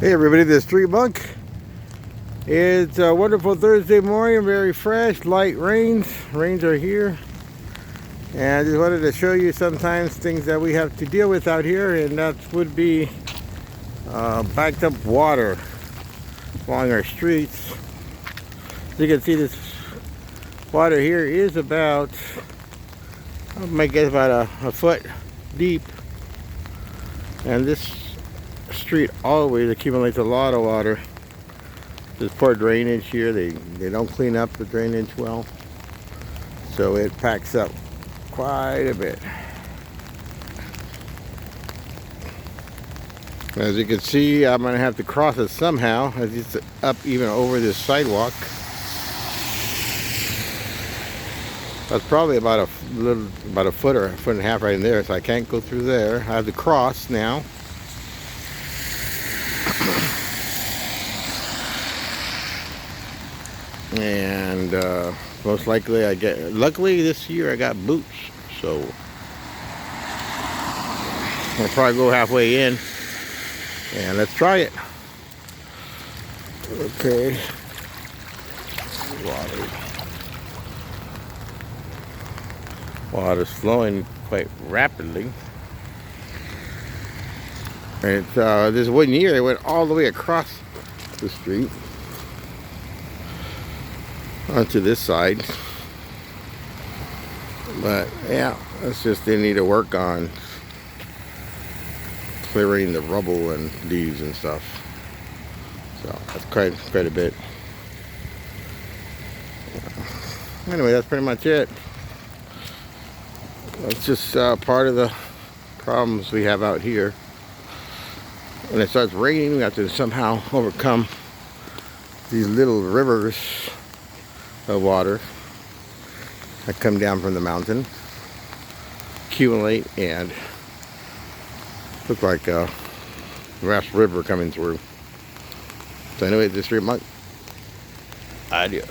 Hey everybody, this is Street Monk. It's a wonderful Thursday morning, very fresh, light rains. Rains are here. And I just wanted to show you sometimes things that we have to deal with out here, and that would be backed up water along our streets. As you can see, this water here is about, I might guess about a foot deep. And this street always accumulates a lot of water. There's poor drainage here. They don't clean up the drainage well, so it packs up quite a bit. As you can see, I'm gonna have to cross it somehow, as it's up even over this sidewalk. That's probably about a foot or a foot and a half right in there, so I can't go through there. I have to cross now. And most likely luckily this year I got boots, so I'll probably go halfway in and let's try it. Okay. Water's flowing quite rapidly. And this one year it went all the way across the street onto this side, but yeah, that's just they need to work on clearing the rubble and leaves and stuff. So that's quite a bit. Anyway, that's pretty much it. That's just part of the problems we have out here. When it starts raining, we have to somehow overcome these little rivers of water that come down from the mountain, accumulate, and look like a vast river coming through. So anyway, this is Street Monk. Adios.